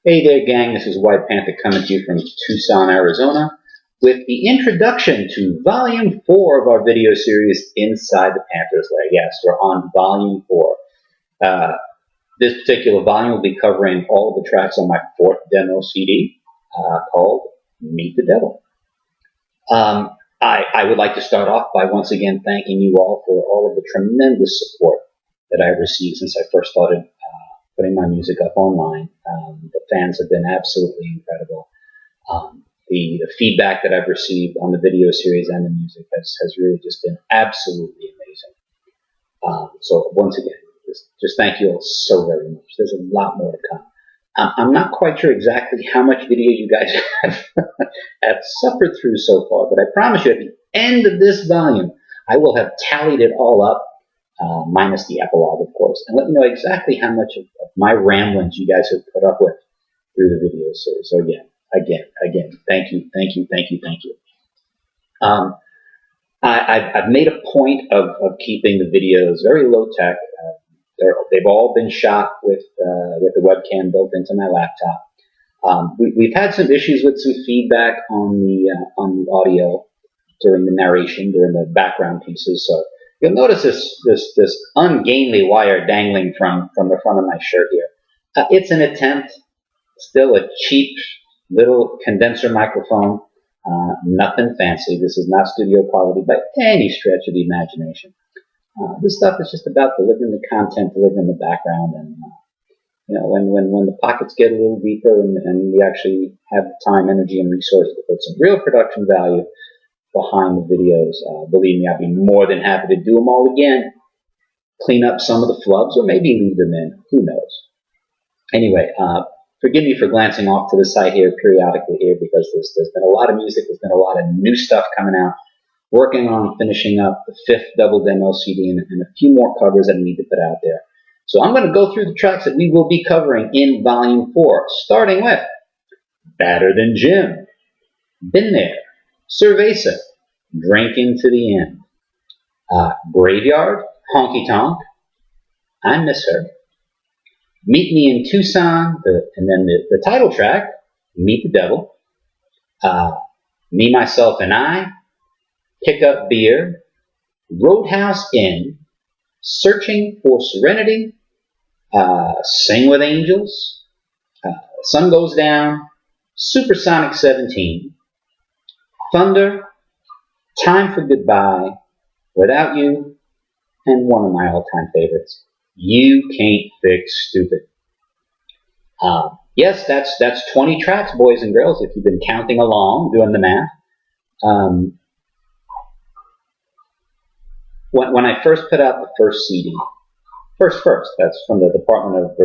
Hey there, gang. This is White Panther coming to you from Tucson, Arizona, with the introduction to Volume 4 of our video series, Inside the Panther's Lair. Yes, we're on Volume 4. This particular volume will be covering all the tracks on my fourth demo CD called Meet the Devil. I would like to start off by once again thanking you all for all of the tremendous support that I've received since I first started putting my music up online. The fans have been absolutely incredible. The feedback that I've received on the video series and the music has really just been absolutely amazing. So once again, just thank you all so very much. There's a lot more to come. I'm not quite sure exactly how much video you guys have suffered through so far, but I promise you at the end of this volume, I will have tallied it all up, minus the epilogue, of course, and let you know exactly how much of my ramblings you guys have put up with through the video series. So again, thank you. I've made a point of keeping the videos very low tech. They've all been shot with the webcam built into my laptop. We've had some issues with some feedback on the audio during the narration, during the background pieces. So you'll notice this ungainly wire dangling from the front of my shirt here. It's an attempt, still a cheap little condenser microphone. Nothing fancy. This is not studio quality by any stretch of the imagination. This stuff is just about delivering the content, delivering the background, and when the pockets get a little deeper and we actually have the time, energy, and resources to put some real production value behind the videos, believe me, I'd be more than happy to do them all again, clean up some of the flubs, or maybe leave them in. Who knows? Anyway, forgive me for glancing off to the side here periodically here because there's been a lot of music, there's been a lot of new stuff coming out. Working on finishing up the 5th double demo CD and a few more covers that I need to put out there. So I'm going to go through the tracks that we will be covering in Volume 4, starting with Badder Than Jim, Been There, Cerveza, Drinking to the End, Graveyard, Honky Tonk, I Miss Her, Meet Me in Tucson, and then the title track, Meet the Devil, Me, Myself, and I, Pick Up Beer, Roadhouse Inn, Searching for Serenity, Sing with Angels, Sun Goes Down, Supersonic 17, Thunder, Time for Goodbye, Without You, and one of my all-time favorites, You Can't Fix Stupid. Yes, that's 20 tracks, boys and girls, if you've been counting along, doing the math. When I first put out the first CD, first, that's from the Department of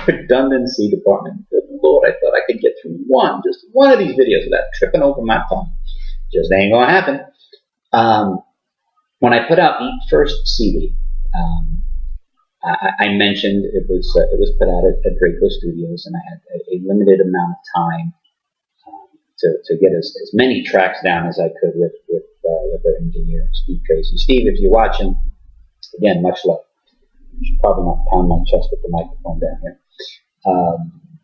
Redundancy Department. Good Lord, I thought I could get through just one of these videos without tripping over my tongue. Just ain't gonna happen. When I put out the first CD, I mentioned it was put out at Draco Studios, and I had a limited amount of time to get as many tracks down as I could with their engineer, Steve Tracy. Steve, if you're watching, again, much love. You should probably not pound my chest with the microphone down here.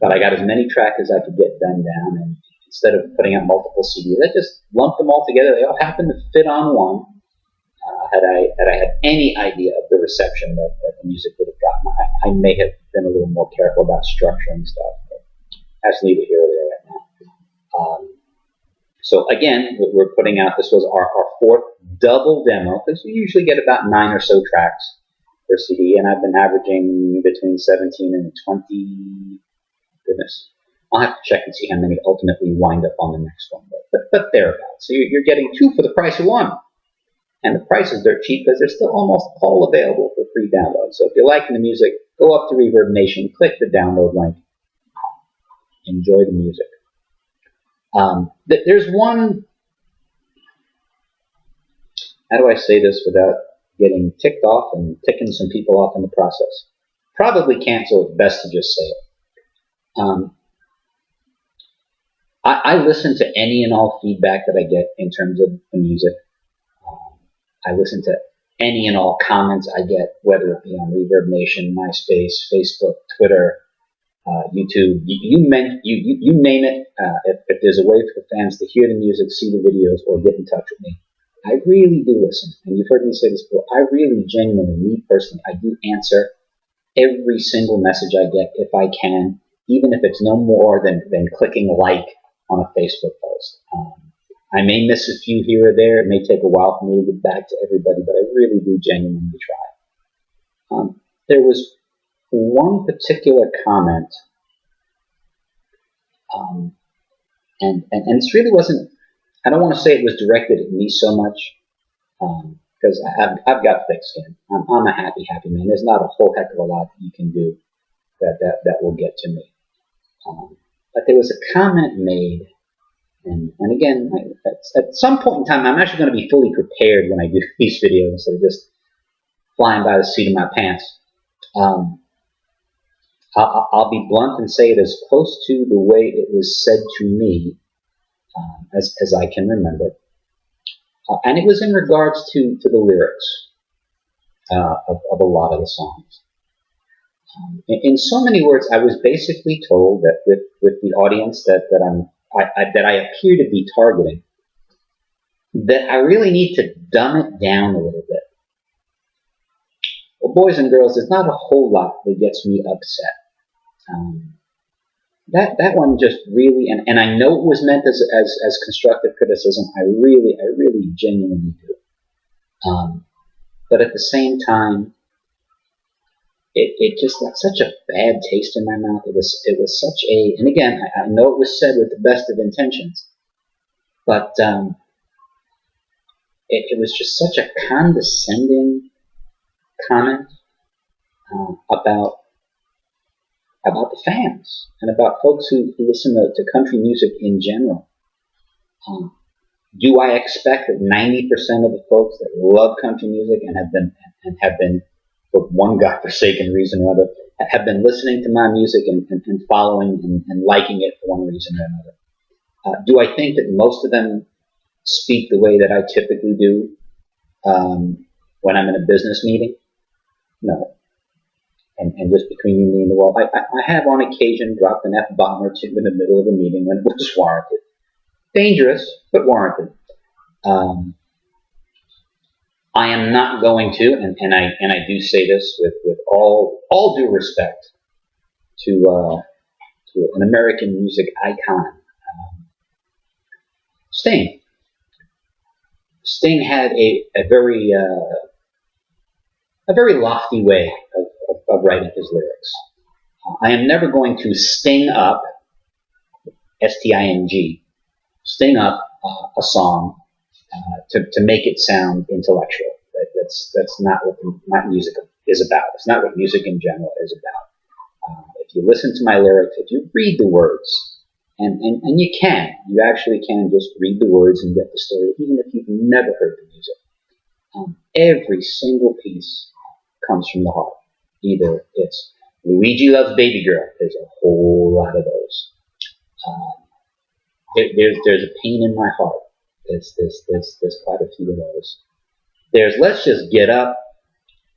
But I got as many tracks as I could get done down, and instead of putting out multiple CDs, I just lumped them all together. They all happened to fit on one. Had I had any idea of the reception that the music would have gotten, I may have been a little more careful about structuring stuff. But that's neither here or there right now. So again, we're putting out, this was our fourth double demo, because we usually get about 9 or so tracks per CD, and I've been averaging between 17 and 20. Goodness, I'll have to check and see how many ultimately wind up on the next one, but thereabouts. So you're getting 2 for the price of 1. And the prices are cheap because they're still almost all available for free download. So if you're liking the music, go up to Reverb Nation, click the download link, enjoy the music. There's one, how do I say this without getting ticked off and ticking some people off in the process? Probably can't, so it's best to just say it. I listen to any and all feedback that I get in terms of the music. I listen to any and all comments I get, whether it be on Reverb Nation, MySpace, Facebook, Twitter, YouTube, you name it. If there's a way for the fans to hear the music, see the videos, or get in touch with me, I really do listen. And you've heard me say this before. I really, genuinely, me personally, I do answer every single message I get if I can, even if it's no more than clicking like on a Facebook post. I may miss a few here or there. It may take a while for me to get back to everybody, but I really do genuinely try. There was one particular comment, and this really wasn't, I don't want to say it was directed at me so much, because I've got thick skin. I'm a happy man. There's not a whole heck of a lot that you can do that will get to me. But there was a comment made, and again, at some point in time, I'm actually going to be fully prepared when I do these videos instead of just flying by the seat of my pants. I'll be blunt and say it as close to the way it was said to me as I can remember. And it was in regards to the lyrics of a lot of the songs. In so many words, I was basically told that with the audience that I appear to be targeting, that I really need to dumb it down a little bit. Well, boys and girls, there's not a whole lot that gets me upset. That one just really, and I know it was meant as constructive criticism. I really genuinely do. But at the same time, it just left such a bad taste in my mouth. It was such a, and again, I know it was said with the best of intentions, but it was just such a condescending comment about the fans and about folks who listen to country music in general. Do I expect that 90% of the folks that love country music and have been for one godforsaken reason or other, have been listening to my music and following and liking it for one reason or another? Do I think that most of them speak the way that I typically do when I'm in a business meeting? No. And just between you, me, and the wall, I have on occasion dropped an F-bomb or two in the middle of a meeting when it was warranted. Dangerous, but warranted. I am not going to, and I do say this with all due respect to an American music icon, Sting. Sting had a very lofty way of writing his lyrics. I am never going to sting up, S-T-I-N-G, sting up a song to make it sound intellectual. That's not what my music is about. It's not what music in general is about. If you listen to my lyrics, if you read the words, and you actually can just read the words and get the story, even if you've never heard the music. Every single piece comes from the heart. Either it's Luigi Loves Baby Girl. There's a whole lot of those. There's a pain in my heart. There's quite a few of those. There's Let's Just Get Up,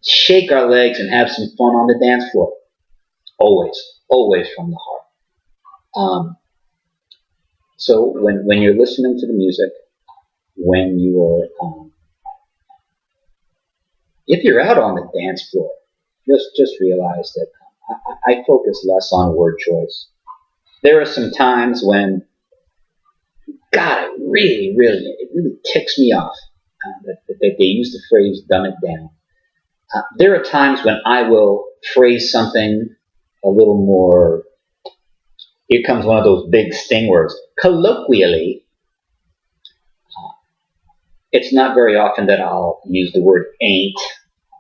Shake Our Legs, and Have Some Fun on the Dance Floor. Always from the heart. So when you're listening to the music, when you're if you're out on the dance floor, just realize that I focus less on word choice. There are some times when, God, it really ticks me off that they use the phrase "dumb it down." There are times when I will phrase something a little more. Here comes one of those big Sting words, colloquially. It's not very often that I'll use the word "ain't"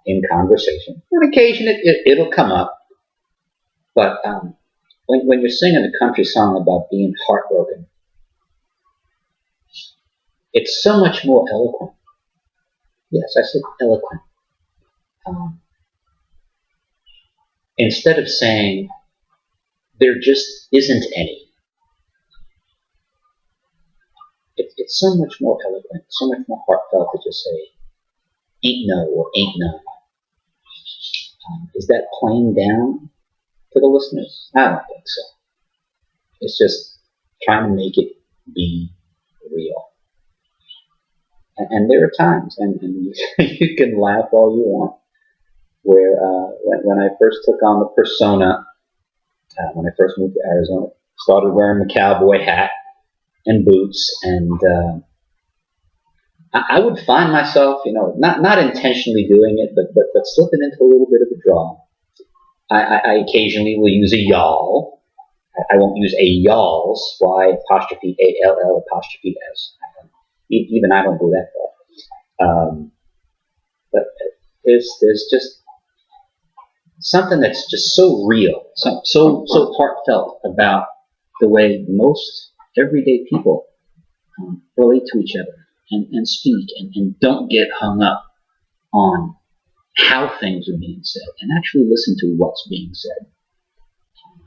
in conversation. On occasion, it'll come up. But when you're singing a country song about being heartbroken, it's so much more eloquent. Yes, I said eloquent. Instead of saying, there just isn't any. It's so much more eloquent, so much more heartfelt to just say, ain't no or ain't none. Is that playing down to the listeners? I don't think so. It's just trying to make it be real. And there are times, and you can laugh all you want, where when I first took on the persona, when I first moved to Arizona, started wearing my cowboy hat and boots, and I would find myself, not intentionally doing it, but slipping into a little bit of a drawl. I occasionally will use a y'all. I won't use a y'alls. Y apostrophe A-L-L apostrophe S. Even I don't go that far. But there's just something that's just so real, so heartfelt about the way most everyday people relate to each other and speak and don't get hung up on how things are being said and actually listen to what's being said.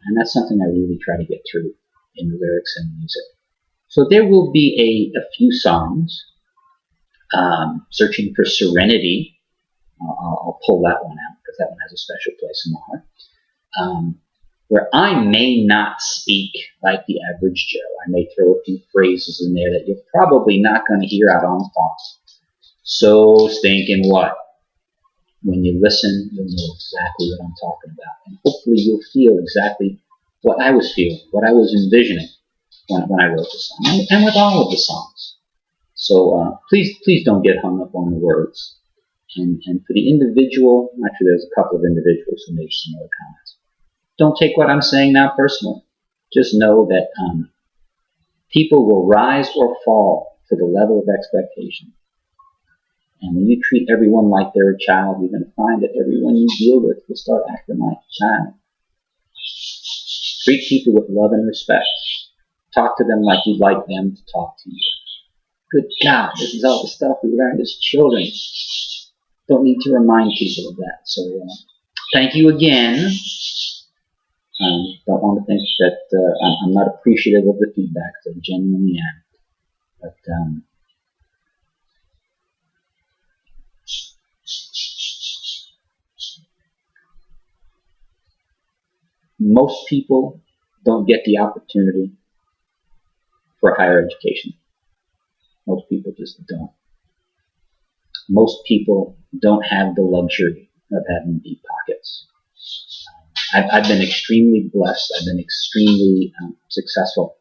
And that's something I really try to get through in the lyrics and music. So there will be a few songs, Searching for Serenity. I'll pull that one out because that one has a special place in my heart. Where I may not speak like the average Joe. I may throw a few phrases in there that you're probably not going to hear out on the farm. So stinking what? When you listen, you'll know exactly what I'm talking about. And hopefully you'll feel exactly what I was feeling, what I was envisioning when I wrote the song, and with all of the songs. So please don't get hung up on the words. And for the individual, actually there's a couple of individuals who made some other comments. Don't take what I'm saying now personally. Just know that people will rise or fall to the level of expectation. And when you treat everyone like they're a child, you're going to find that everyone you deal with will start acting like a child. Treat people with love and respect. Talk to them like you'd like them to talk to you. Good God, this is all the stuff we learned as children. Don't need to remind people of that. So thank you again. Don't want to think that I'm not appreciative of the feedback, because I genuinely am. But most people don't get the opportunity for higher education. Most people just don't. Most people don't have the luxury of having deep pockets. I've been extremely blessed. I've been extremely successful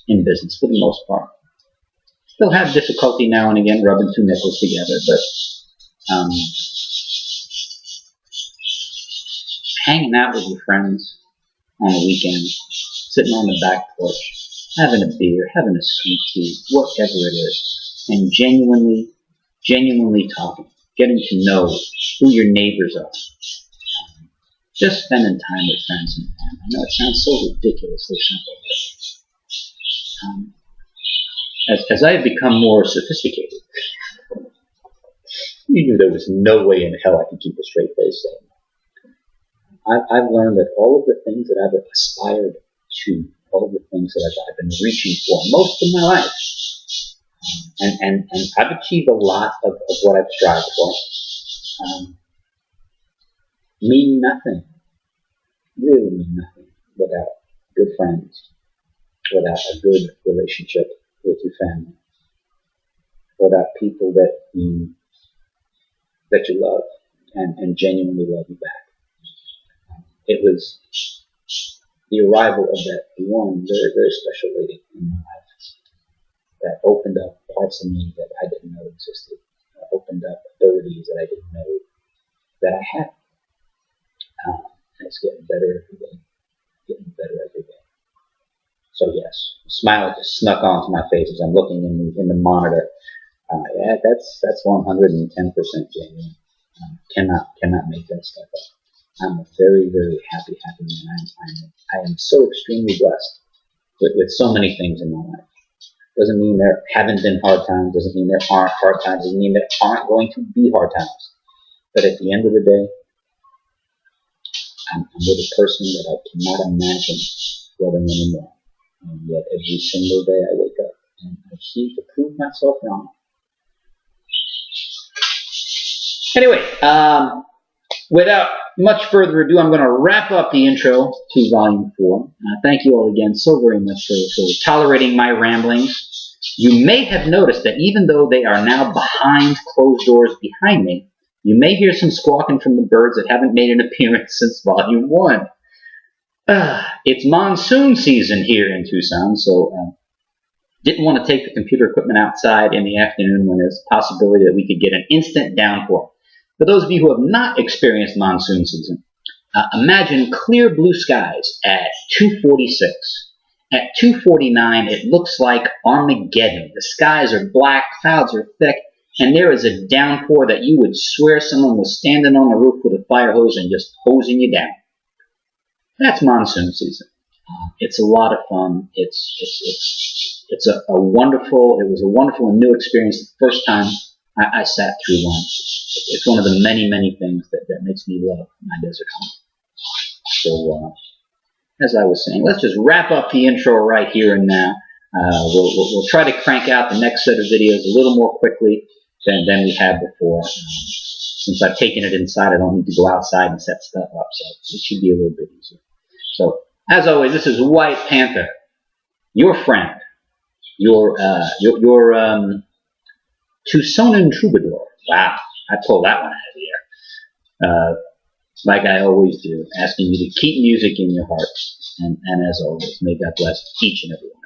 in business for the most part. Still have difficulty now and again rubbing two nickels together, but hanging out with your friends on the weekend, sitting on the back porch, having a beer, having a sweet tea, whatever it is, and genuinely talking, getting to know who your neighbors are. Just spending time with friends and family. I know it sounds so ridiculously simple, but as I have become more sophisticated, you knew there was no way in hell I could keep a straight face saying. I've learned that all of the things that I've aspired to, all of the things that I've been reaching for most of my life, and I've achieved a lot of what I've strived for, mean nothing, really mean nothing without good friends, without a good relationship with your family, without people that you love and genuinely love you back. It was the arrival of that one very, very special lady in my life that opened up parts of me that I didn't know existed, opened up abilities that I didn't know that I had. And it's getting better every day. So yes, a smile just snuck onto my face as I'm looking in the monitor. Yeah, that's 110% genuine. Cannot make that stuff up. I'm a very, very happy man. I am so extremely blessed with so many things in my life. Doesn't mean there haven't been hard times. Doesn't mean there aren't hard times. Doesn't mean there aren't going to be hard times. But at the end of the day, I'm with a person that I cannot imagine loving anymore. And yet every single day I wake up and I seem to prove myself wrong. Anyway, without much further ado, I'm going to wrap up the intro to Volume 4. Thank you all again so very much for tolerating my ramblings. You may have noticed that even though they are now behind closed doors behind me, you may hear some squawking from the birds that haven't made an appearance since Volume 1. It's monsoon season here in Tucson, so didn't want to take the computer equipment outside in the afternoon when there's a possibility that we could get an instant downpour. For those of you who have not experienced monsoon season, imagine clear blue skies at 2:46. At 2:49, it looks like Armageddon. The skies are black, clouds are thick, and there is a downpour that you would swear someone was standing on the roof with a fire hose and just hosing you down. That's monsoon season. It's a lot of fun. It was a wonderful and new experience the first time I sat through one. It's one of the many, many things that makes me love my desert home. So, as I was saying, let's just wrap up the intro right here and now. We'll try to crank out the next set of videos a little more quickly than we had before. Since I've taken it inside, I don't need to go outside and set stuff up, so it should be a little bit easier. So, as always, this is White Panther, your friend, your Tucsonan troubadour. Wow, I pulled that one out of the air. Like I always do, asking you to keep music in your hearts. And as always, may God bless each and every one.